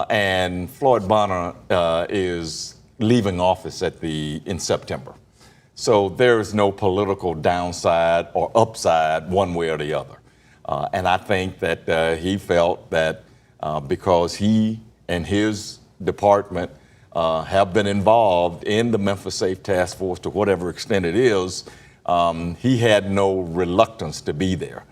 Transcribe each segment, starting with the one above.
and Floyd Bonner is leaving office in September. So there's no political downside or upside one way or the other. And I think that he felt that because he and his department have been involved in the Memphis Safe Task Force to whatever extent it is, he had no reluctance to be there.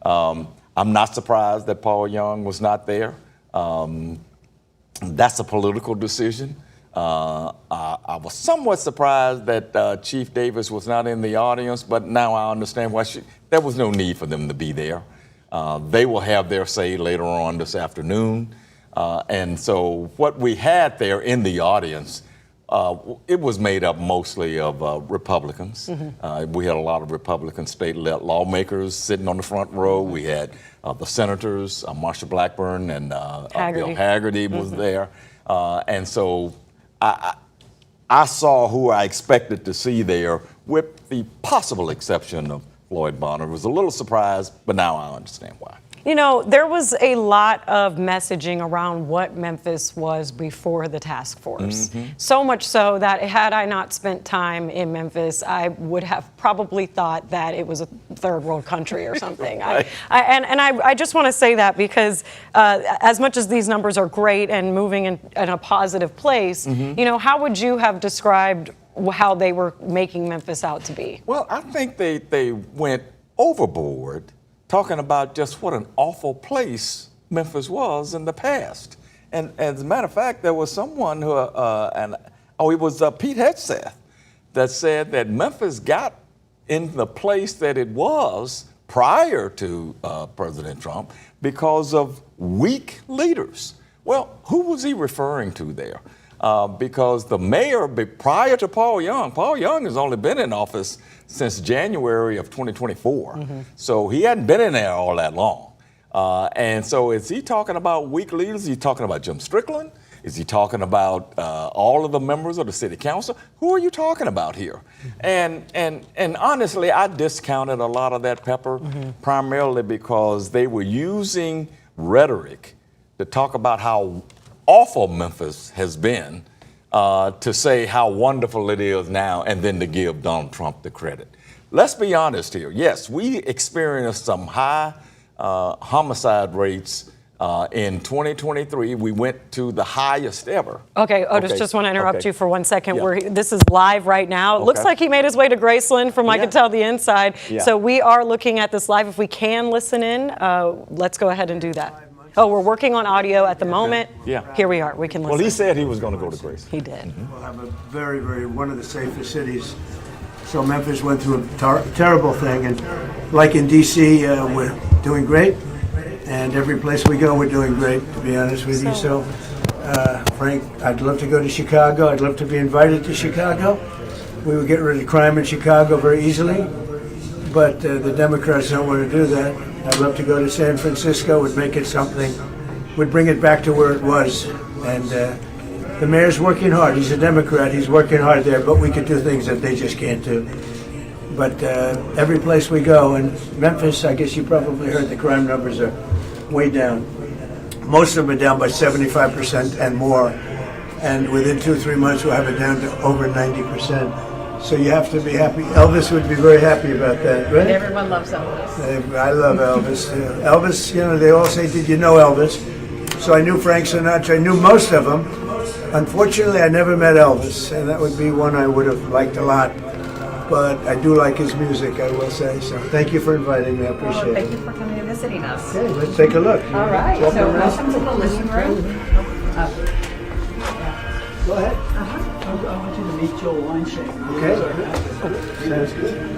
I'm not surprised that Paul Young was not there. That's a political decision. I was somewhat surprised that Chief Davis was not in the audience, but now I understand why there was no need for them to be there. They will have their say later on this afternoon. And so what we had there in the audience, it was made up mostly of Republicans. We had a lot of Republican state lawmakers sitting on the front row. We had the senators, Marsha Blackburn and Bill Haggerty was there. And so I saw who I expected to see there, with the possible exception of Floyd Bonner. I was a little surprised, but now I understand why. You know, there was a lot of messaging around what Memphis was before the task force. So much so that had I not spent time in Memphis, I would have probably thought that it was a third world country or something. Right. I just want to say that because as much as these numbers are great and moving in a positive place, you know, how would you have described how they were making Memphis out to be? Well, I think they went overboard talking about just what an awful place Memphis was in the past. And as a matter of fact, there was someone who, it was Pete Hegseth, that said that Memphis got in the place that it was prior to President Trump because of weak leaders. Well, who was he referring to there? Because the mayor, prior to Paul Young has only been in office since January of 2024. So he hadn't been in there all that long. And so is he talking about weak leaders? Is he talking about Jim Strickland? Is he talking about all of the members of the city council? Who are you talking about here? And honestly, I discounted a lot of that, Pepper, primarily because they were using rhetoric to talk about how awful Memphis has been, to say how wonderful it is now, and then to give Donald Trump the credit. Let's be honest here. Yes, we experienced some high homicide rates in 2023. We went to the highest ever. Okay, Otis, just want to interrupt you for 1 second. This is live right now. It looks like he made his way to Graceland from I could tell the inside. So we are looking at this live. If we can listen in, let's go ahead and do that. Oh, we're working on audio at the moment. Here we are. We can listen. Well, he said he was going to go to Graceland. He did. We'll have a very, one of the safest cities. So Memphis went through a terrible thing. And like in D.C., we're doing great. And every place we go, we're doing great, to be honest with you. So, Frank, I'd love to go to Chicago. I'd love to be invited to Chicago. We would get rid of crime in Chicago very easily. But the Democrats don't want to do that. I'd love to go to San Francisco, would make it something, would bring it back to where it was. And the mayor's working hard. He's a Democrat. He's working hard there, but we could do things that they just can't do. But every place we go, and Memphis, I guess you probably heard the crime numbers are way down. Most of them are down by 75% and more. And within 2-3 months, we'll have it down to over 90%. So you have to be happy. Elvis would be very happy about that, right? Everyone loves Elvis. I love Elvis. Elvis, you know, they all say, did you know Elvis? So I knew Frank Sinatra. I knew most of them. Unfortunately, I never met Elvis, and that would be one I would have liked a lot. But I do like his music, I will say. So thank you for inviting me. I appreciate it. Thank you for coming and visiting us. Okay, let's take a look. All right. So welcome to the living room. Go ahead. I want you to meet Joel Weinstein. Okay. Sounds good.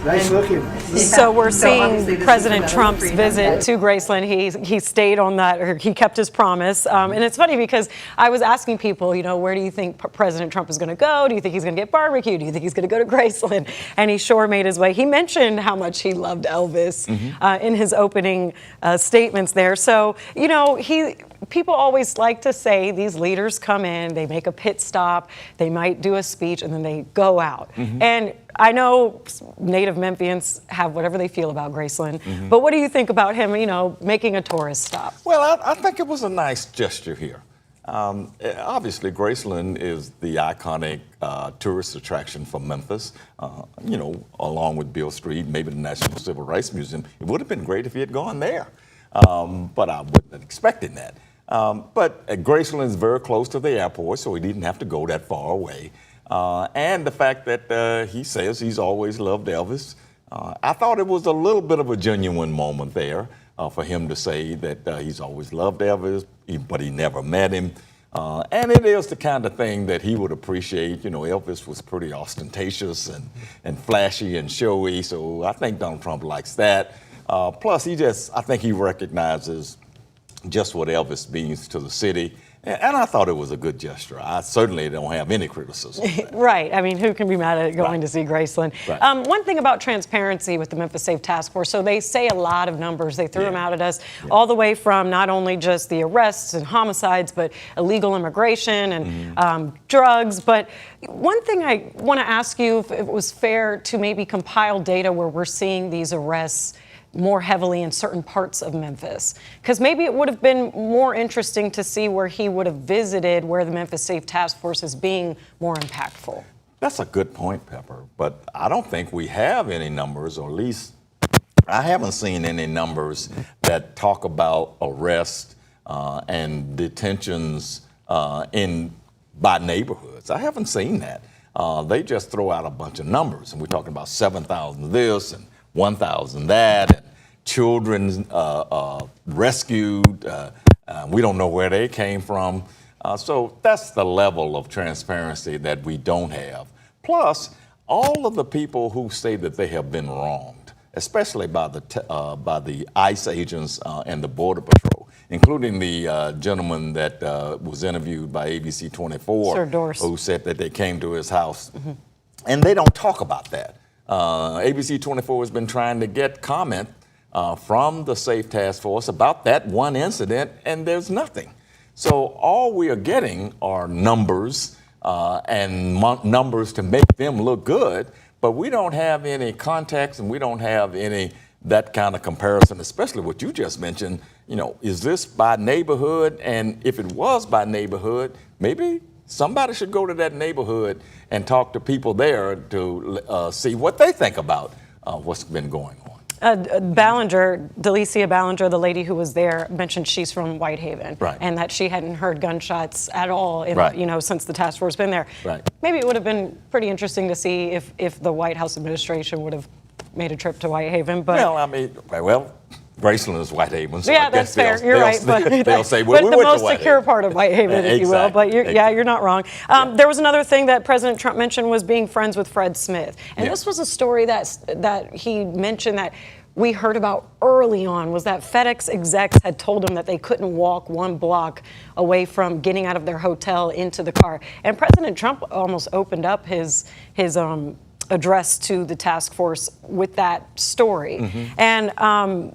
Nice looking. So we're seeing President Trump's visit to Graceland. He stayed on that, or he kept his promise. And it's funny because I was asking people, you know, where do you think President Trump is going to go? Do you think he's going to get barbecue? Do you think he's going to go to Graceland? And he sure made his way. He mentioned how much he loved Elvis in his opening statements there. So, you know, people always like to say these leaders come in, they make a pit stop, they might do a speech, and then they go out. And I know native Memphians have whatever they feel about Graceland, but what do you think about him, you know, making a tourist stop? Well, I think it was a nice gesture here. Obviously, Graceland is the iconic tourist attraction for Memphis, along with Beale Street, maybe the National Civil Rights Museum. It would have been great if he had gone there, but I wasn't expecting that. But Graceland is very close to the airport, so he didn't have to go that far away. And the fact that he says he's always loved Elvis, I thought it was a little bit of a genuine moment there. For him to say that he's always loved Elvis, but he never met him. And it is the kind of thing that he would appreciate. Elvis was pretty ostentatious and flashy and showy, so I think Donald Trump likes that. Plus, I think he recognizes just what Elvis means to the city. And I thought it was a good gesture. I certainly don't have any criticism. Right. I mean, who can be mad at going to see Graceland? Right. One thing about transparency with the Memphis Safe Task Force, so they say a lot of numbers. They threw them out at us, all the way from not only just the arrests and homicides, but illegal immigration and drugs. But one thing I want to ask you, if it was fair to maybe compile data where we're seeing these arrests more heavily in certain parts of Memphis, because maybe it would have been more interesting to see where he would have visited, where the Memphis Safe Task Force is being more impactful. That's a good point, Pepper, but I don't think we have any numbers, or at least I haven't seen any numbers that talk about arrests and detentions by neighborhoods. I haven't seen that. They just throw out a bunch of numbers, and we're talking about 7,000 this and 1,000 that, and children rescued. We don't know where they came from. So that's the level of transparency that we don't have. Plus, all of the people who say that they have been wronged, especially by the ICE agents and the Border Patrol, including the gentleman that was interviewed by ABC 24, Sir Dorse, who said that they came to his house. And they don't talk about that. ABC 24 has been trying to get comment from the Safe Task Force about that one incident, and there's nothing. So all we are getting are numbers and numbers to make them look good, but we don't have any context and we don't have any that kind of comparison, especially what you just mentioned. Is this by neighborhood? And if it was by neighborhood, maybe somebody should go to that neighborhood and talk to people there to see what they think about what's been going on. Delicia Ballinger, the lady who was there, mentioned she's from Whitehaven, and that she hadn't heard gunshots at all, since the task force been there. Right. Maybe it would have been pretty interesting to see if the White House administration would have made a trip to Whitehaven. But Graceland is Whitehaven, so I guess that's fair. You're right, but they'll say, well, we the went to most Whitehaven. secure part of Whitehaven, if you will. But you're not wrong. There was another thing that President Trump mentioned was being friends with Fred Smith, and this was a story that he mentioned that we heard about early on, was that FedEx execs had told him that they couldn't walk one block away from getting out of their hotel into the car, and President Trump almost opened up his address to the task force with that story, and.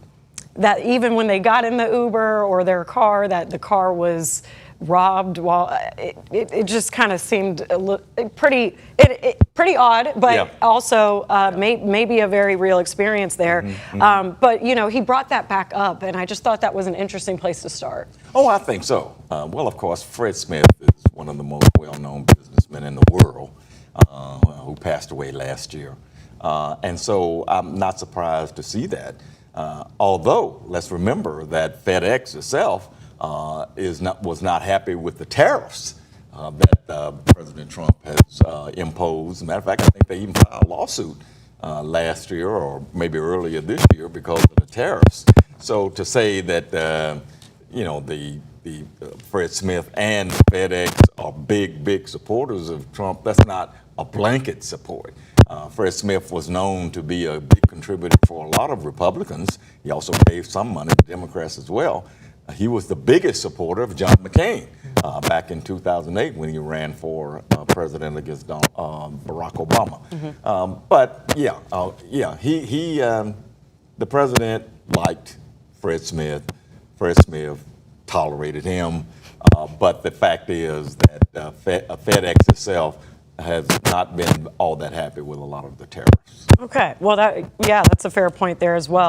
That even when they got in the Uber or their car, that the car was robbed. While it just kind of seemed pretty odd, but also maybe a very real experience there. But he brought that back up, and I just thought that was an interesting place to start. Oh, I think so. Well, of course, Fred Smith is one of the most well-known businessmen in the world, who passed away last year, and so I'm not surprised to see that. Although, let's remember that FedEx itself was not happy with the tariffs that President Trump has imposed. As a matter of fact, I think they even filed a lawsuit last year or maybe earlier this year because of the tariffs. So to say that the Fred Smith and FedEx are big supporters of Trump, that's not a blanket support. Fred Smith was known to be a big contributor for a lot of Republicans. He also gave some money to Democrats as well. He was the biggest supporter of John McCain back in 2008 when he ran for president against Barack Obama. The president liked Fred Smith. Fred Smith tolerated him. But the fact is that FedEx itself has not been all that happy with a lot of the tariffs. Okay, well, that's a fair point there as well.